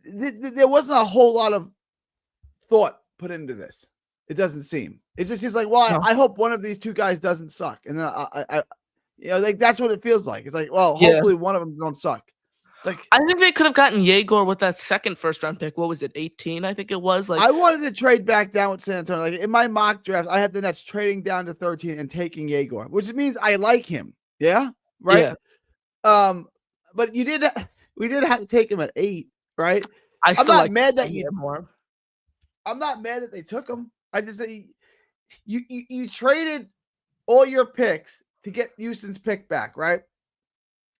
There wasn't a whole lot of thought put into this. It doesn't seem. It just seems like, well, I hope one of these 2 guys doesn't suck, and then I like that's what it feels like. It's like, well, hopefully one of them don't suck. It's like I think they could have gotten Jaeger with that second first-round pick. What was it, 18? I think it was. Like I wanted to trade back down with San Antonio. Like in my mock drafts, I had the Nets trading down to 13 and taking Jaeger, which means I like him. Yeah, right. Yeah. But we did have to take him at 8, right? I'm not mad that I'm not mad that they took him. I just say you traded all your picks to get Houston's pick back, right?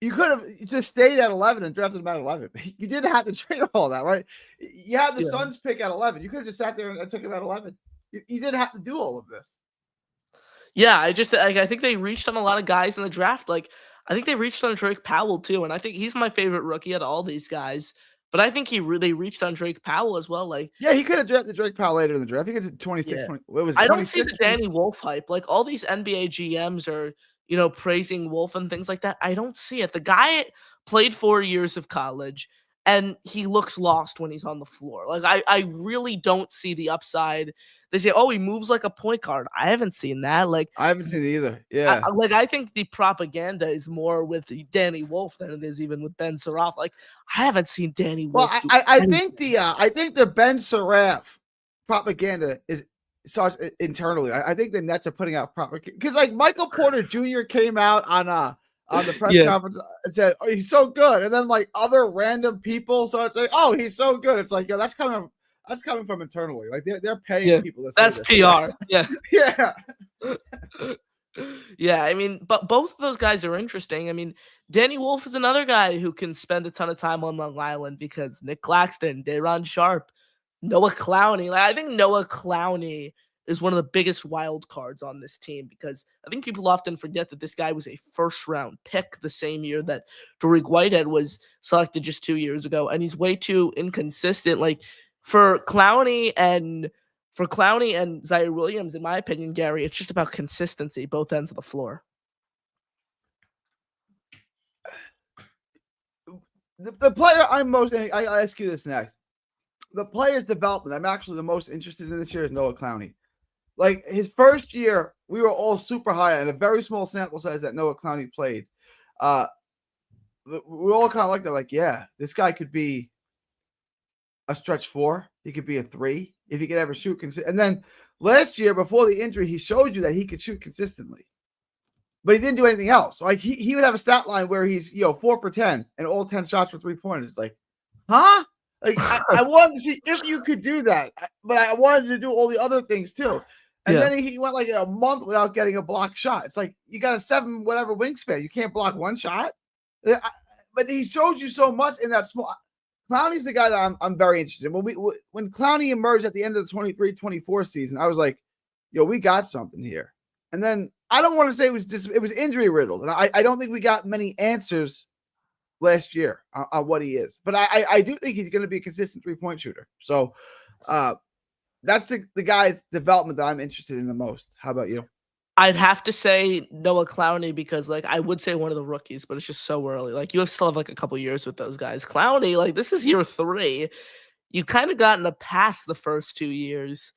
You could have just stayed at 11 and drafted him at 11. You didn't have to trade all that, right? You had the Suns pick at 11. You could have just sat there and took him at 11. You didn't have to do all of this. Yeah, I think they reached on a lot of guys in the draft. Like I think they reached on Drake Powell too, and I think he's my favorite rookie out of all these guys. But I think they reached on Drake Powell as well. Like, yeah, he could have drafted Drake Powell later in the draft. He could have 26. Yeah. What was it, I don't see the Danny Wolf hype. Like all these NBA GMs are, praising Wolf and things like that. I don't see it. The guy played 4 years of college, and he looks lost when he's on the floor. Like I really don't see the upside. They say, oh, he moves like a point guard. I haven't seen that. Like I haven't seen it either. Yeah. I think the propaganda is more with Danny Wolf than it is even with Ben Saraf. Like I haven't seen Danny Wolf. Well, I think the Ben Saraf propaganda starts internally. I think the Nets are putting out propaganda because like Michael Porter Jr. came out on the press conference and said, "Oh, he's so good," and then like other random people started saying, "Oh, he's so good." It's like, that's coming from internally. Like they're paying people to say that's this. PR. Yeah. Yeah. Yeah, I mean, but both of those guys are interesting. I mean, Danny Wolf is another guy who can spend a ton of time on Long Island because Nick Claxton, Day'Ron Sharpe, Noah Clowney. Like, I think Noah Clowney is one of the biggest wild cards on this team because I think people often forget that this guy was a first-round pick the same year that Dariq Whitehead was selected just 2 years ago, and he's way too inconsistent. Like, for Clowney and Zaire Williams, in my opinion, Gary, it's just about consistency, both ends of the floor. The player I'm most – I'll ask you this next. the player's development I'm actually the most interested in this year is Noah Clowney. Like his first year, we were all super high on a very small sample size that Noah Clowney played. We all kind of looked at like, yeah, this guy could be a stretch 4. He could be a 3 if he could ever shoot. And then last year, before the injury, he showed you that he could shoot consistently, but he didn't do anything else. Like he would have a stat line where he's 4 for 10 and all 10 shots for 3-pointers. It's like, huh? Like I wanted to see if you could do that, but I wanted to do all the other things too. And then he went like a month without getting a block shot. It's like you got a 7 whatever wingspan. You can't block one shot. But he shows you so much in that small. Clowney's the guy that I'm very interested in. When Clowney emerged at the end of the 23-24 season, I was like, yo, we got something here. And then I don't want to say it was injury riddled. And I don't think we got many answers last year on what he is. But I do think he's going to be a consistent 3-point shooter. So that's the guy's development that I'm interested in the most. How about you? I'd have to say Noah Clowney because, like, I would say one of the rookies, but it's just so early. Like, you still have, like, a couple years with those guys. Clowney, like, this is year 3. You kind of gotten to pass the first 2 years.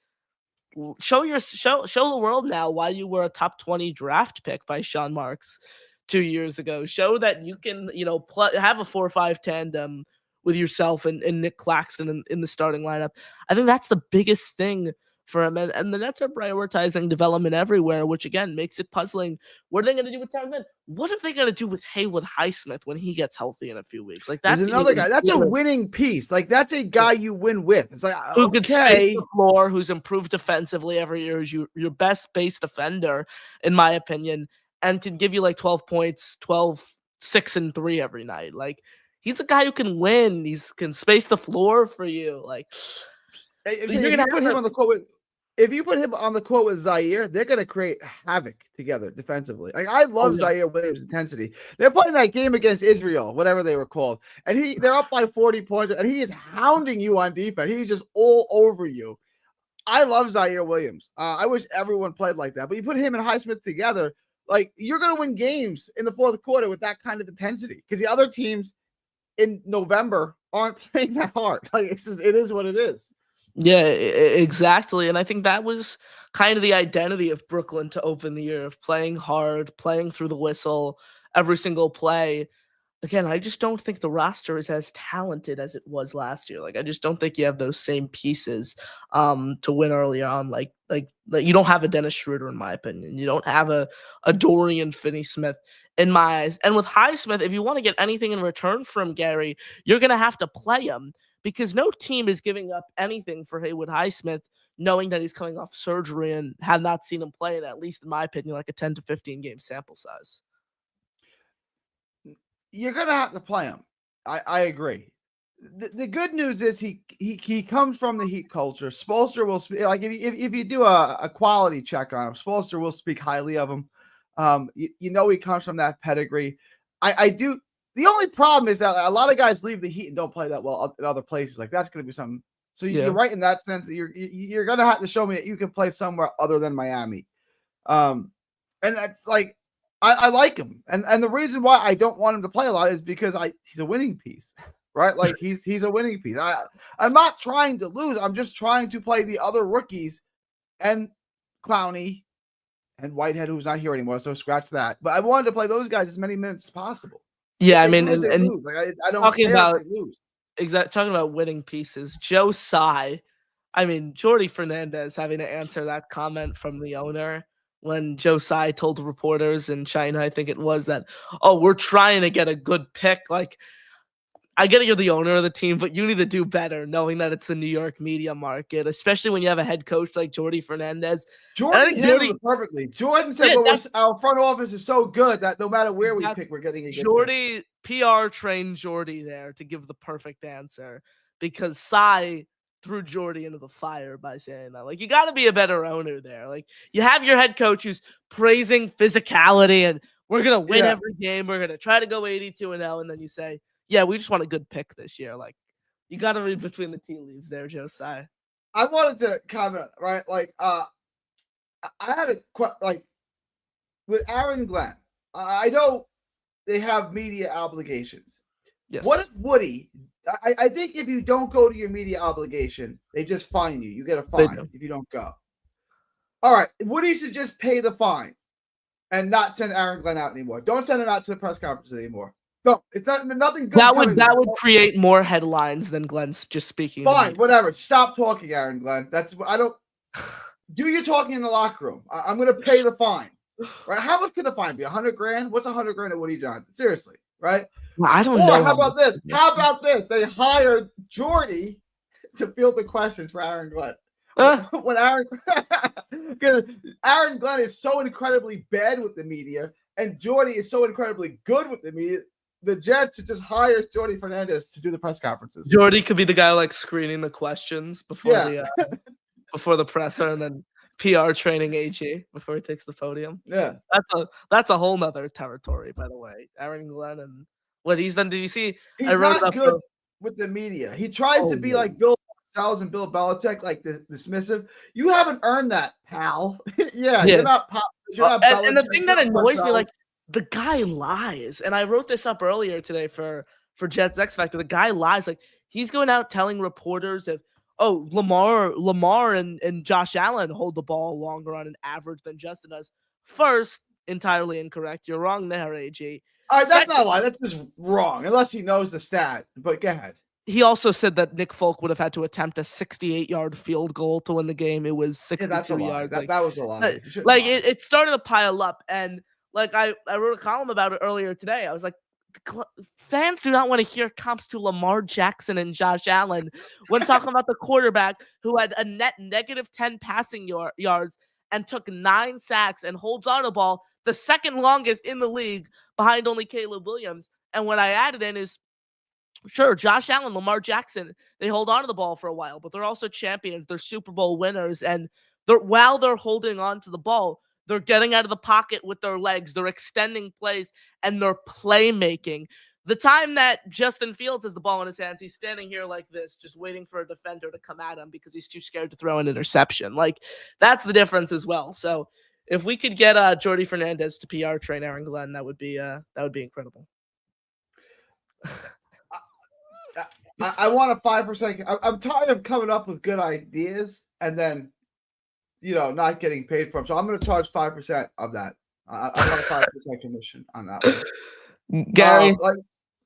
Show the world now why you were a top 20 draft pick by Sean Marks 2 years ago. Show that you can, have a 4-5 tandem with yourself and Nick Claxton in the starting lineup. I think that's the biggest thing for him. And the Nets are prioritizing development everywhere, which again makes it puzzling. What are they going to do with Townsend? What are they going to do with Haywood Highsmith when he gets healthy in a few weeks? Like that's another guy. That's a winning piece. Like that's a guy you win with. It's like who could space the floor, who's improved defensively every year, who's your best space defender, in my opinion, and can give you like 12 points, 12, 6 and 3 every night. Like he's a guy who can win. He can space the floor for you. Like if you put him on the court with Zaire, they're going to create havoc together defensively. Like I love Zaire Williams' intensity. They're playing that game against Israel, whatever they were called, and they're up by 40 points, and he is hounding you on defense. He's just all over you. I love Zaire Williams. I wish everyone played like that. But you put him and Highsmith together, like you're going to win games in the fourth quarter with that kind of intensity because the other teams in November aren't playing that hard. Like it is what it is. Yeah, exactly. And I think that was kind of the identity of Brooklyn to open the year, of playing hard, playing through the whistle every single play. Again, I just don't think the roster is as talented as it was last year. Like, I just don't think you have those same pieces to win early on. Like you don't have a Dennis Schroeder, in my opinion. You don't have a Dorian Finney-Smith, in my eyes. And with Highsmith, if you want to get anything in return from Gary, you're going to have to play him. Because no team is giving up anything for Haywood Highsmith, knowing that he's coming off surgery and have not seen him play in, at least in my opinion, like a 10 to 15 game sample size. You're going to have to play him. I agree. The good news is he comes from the Heat culture. Spoelstra will speak, like if you do a quality check on him, Spoelstra will speak highly of him. He comes from that pedigree. I do. The only problem is that a lot of guys leave the Heat and don't play that well in other places. Like that's going to be something. So you're right in that sense. That you're going to have to show me that you can play somewhere other than Miami. And that's like I like him, and the reason why I don't want him to play a lot is because he's a winning piece, right? Like he's a winning piece. I'm not trying to lose. I'm just trying to play the other rookies and Clowney and Whitehead, who's not here anymore. So scratch that. But I wanted to play those guys as many minutes as possible. Yeah, I mean, and like, I don't talking about talking about winning pieces. Joe Tsai, I mean, Jordi Fernandez having to answer that comment from the owner when Joe Tsai told reporters in China, I think it was, that, oh, we're trying to get a good pick. Like, I get it, you're the owner of the team, but you need to do better knowing that it's the New York media market, especially when you have a head coach like Jordi Fernandez. Jordan handled it perfectly. Jordan said, our front office is so good that no matter where we pick, we're getting a good Jordi, PR trained Jordi there to give the perfect answer because Tsai threw Jordi into the fire by saying that. Like, you got to be a better owner there. Like, you have your head coach who's praising physicality and we're going to win every game. We're going to try to go 82-0. And then you say, yeah, we just want a good pick this year. Like, you got to read between the tea leaves there, Joe Tsai. I wanted to comment, right? Like, I had with Aaron Glenn, I know they have media obligations. Yes. What if Woody I think if you don't go to your media obligation, they just fine you. You get a fine if you don't go. All right, Woody should just pay the fine and not send Aaron Glenn out anymore. Don't send him out to the press conference anymore. No, it's nothing good. That would create more headlines than Glenn's just speaking. Fine, whatever. Stop talking, Aaron Glenn. I don't do your talking in the locker room. I'm going to pay the fine. Right? How much could the fine be? $100,000? What's $100,000 at Woody Johnson? Seriously, right? Well, I don't know. How about this? How about this? They hired Jordy to field the questions for Aaron Glenn. When Aaron Glenn is so incredibly bad with the media, and Jordy is so incredibly good with the media, the Jets should just hire Jordy Fernandez to do the press conferences. Jordy could be the guy like screening the questions before the presser, and then PR training AG before he takes the podium. Yeah, that's a whole nother territory, by the way. Aaron Glenn and what he's done. Did you see? He's not good with the media. He tries to be like Bill Sells and Bill Belichick, like dismissive. You haven't earned that, pal. You're not pop. And the thing that annoys me, like the guy lies. And I wrote this up earlier today for Jets X Factor. The guy lies. Like he's going out telling reporters that, oh, Lamar and Josh Allen hold the ball longer on an average than Justin does. First, entirely incorrect. You're wrong there, AG. That's not a lie. That's just wrong, unless he knows the stat. But go ahead. He also said that Nick Folk would have had to attempt a 68-yard field goal to win the game. It was 62 yards. That was a lie. It started to pile up. And like I wrote a column about it earlier today. I was like, fans do not want to hear comps to Lamar Jackson and Josh Allen when talking about the quarterback who had a net -10 passing yards and took 9 sacks and holds on the ball, the second longest in the league behind only Caleb Williams. And what I added in is, sure, Josh Allen, Lamar Jackson, they hold on to the ball for a while, but they're also champions. They're Super Bowl winners. And while they're holding on to the ball, they're getting out of the pocket with their legs. They're extending plays, and they're playmaking. The time that Justin Fields has the ball in his hands, he's standing here like this, just waiting for a defender to come at him because he's too scared to throw an interception. Like, that's the difference as well. So if we could get Jordy Fernandez to PR train Aaron Glenn, that would be incredible. I want a 5%. I'm tired of coming up with good ideas and then, not getting paid for them. So I'm going to charge 5% of that. I want a 5% commission on that one. Gary,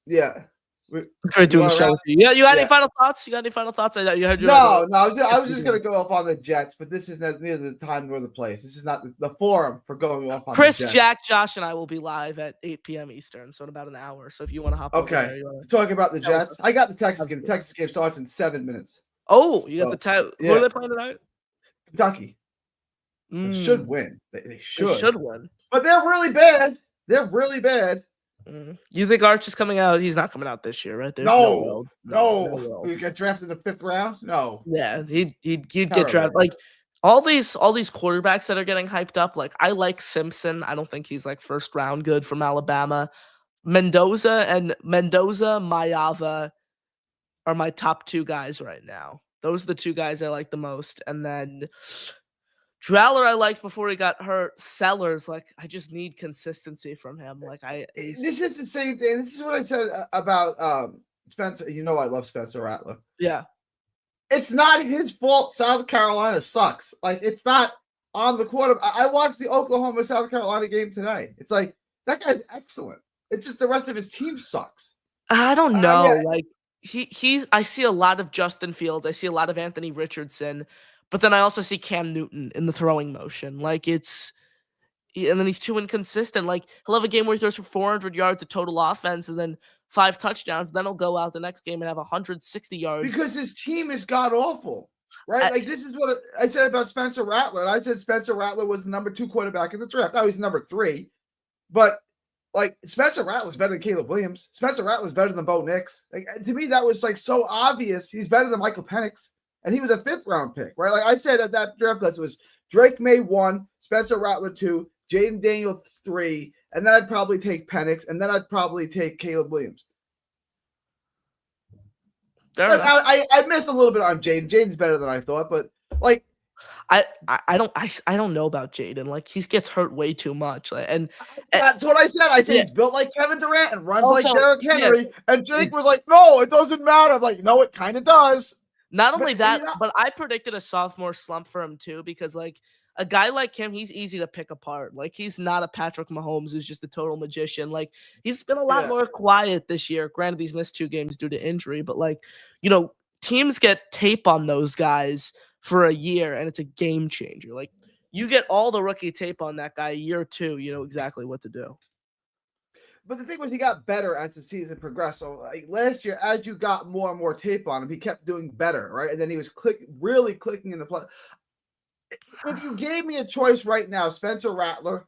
yeah. We're doing the show. Yeah, you got any final thoughts? I heard you. No. I was just going to go off on the Jets, but this is neither the time nor the place. This is not the forum for going off on Chris, the Jets. Jack, Josh, and I will be live at 8 p.m. Eastern, so in about an hour. So if you want to hop over there, talk about the Jets. I got the Texas game. The Texas game starts in 7 minutes. Oh, you got the Who are they playing tonight? Kentucky. They should win. They should win. But they're really bad. They're really bad. You think Arch is coming out? He's not coming out this year, right? There's no. He got drafted in the 5th round? No. Yeah, he'd get drafted. Like all these quarterbacks that are getting hyped up. Like I like Simpson. I don't think he's like first round good from Alabama. Mendoza, Mayava are my top 2 guys right now. Those are the 2 guys I like the most. And then Drowler I liked before he got hurt. Sellers, like I just need consistency from him. Like this is the same thing. This is what I said about Spencer. I love Spencer Rattler. Yeah. It's not his fault South Carolina sucks. Like it's not on the quarterback. I watched the Oklahoma South Carolina game today. It's like that guy's excellent. It's just the rest of his team sucks. I don't know. Like I see a lot of Justin Fields. I see a lot of Anthony Richardson. But then I also see Cam Newton in the throwing motion. Like and then he's too inconsistent. Like he'll have a game where he throws for 400 yards of total offense and then 5 touchdowns. Then he'll go out the next game and have 160 yards. Because his team is god awful, right? Like this is what I said about Spencer Rattler. And I said Spencer Rattler was the number 2 quarterback in the draft. Now he's number 3, but like Spencer Rattler's better than Caleb Williams. Spencer Rattler's better than Bo Nix. Like to me, that was like so obvious. He's better than Michael Penix. And he was a 5th round pick, right? Like I said at that draft class, it was Drake May 1, Spencer Rattler 2, Jaden Daniels 3, and then I'd probably take Penix, and then I'd probably take Caleb Williams. I missed a little bit on Jaden. Jaden's better than I thought, but like I don't know about Jaden. Like he gets hurt way too much. And that's what I said. I said he's built like Kevin Durant and runs like Derrick Henry. And Jake was like, "No, it doesn't matter." I'm like, "No, it kind of does." Not only that, but I predicted a sophomore slump for him too, because like a guy like him, he's easy to pick apart. Like he's not a Patrick Mahomes who's just a total magician. Like he's been a lot more quiet this year. Granted, he's missed 2 games due to injury, but like, teams get tape on those guys for a year and it's a game changer. Like you get all the rookie tape on that guy year 2, you know exactly what to do. But the thing was, he got better as the season progressed. So like last year, as you got more and more tape on him, he kept doing better, right? And then he was really clicking in the play. If you gave me a choice right now, Spencer Rattler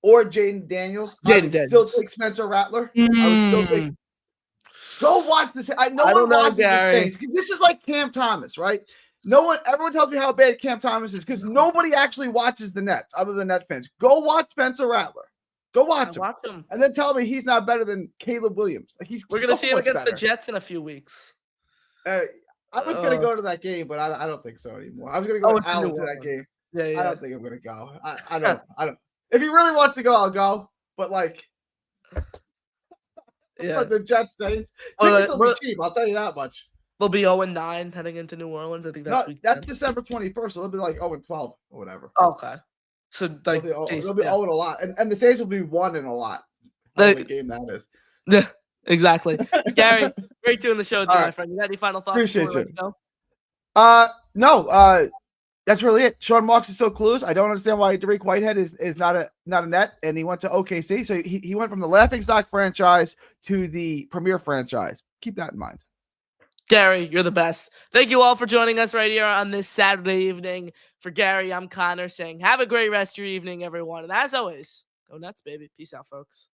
or Jaden Daniels, I would still take Spencer Rattler. I would still take. Go watch this. No one watches this game because this is like Cam Thomas, right? Everyone tells me how bad Cam Thomas is because nobody actually watches the Nets other than Net fans. Go watch Spencer Rattler. Go watch him. And then tell me he's not better than Caleb Williams. Like we're gonna see him against the Jets in a few weeks. I was gonna go to that game, but I don't think so anymore. I was gonna go with Alan to that game. Yeah. I don't think I'm gonna go. I don't. If he really wants to go, I'll go. But like, the Jets Saints, tickets will be cheap. I'll tell you that much. They'll be 0-9 heading into New Orleans. I think that's December 21st. So they'll be like 0-12 or whatever. Okay. So like they'll be 0 a lot, and the Saints will be 1 in a lot. The game that is. Yeah, exactly. Gary, great doing the show with you, my friend. You got any final thoughts? Appreciate you. No. That's really it. Sean Marks is still clueless. I don't understand why Dariq Whitehead is not a Net, and he went to OKC. So he went from the laughingstock franchise to the premier franchise. Keep that in mind. Gary, you're the best. Thank you all for joining us right here on this Saturday evening. For Gary, I'm Connor saying have a great rest of your evening, everyone. And as always, go Nets, baby. Peace out, folks.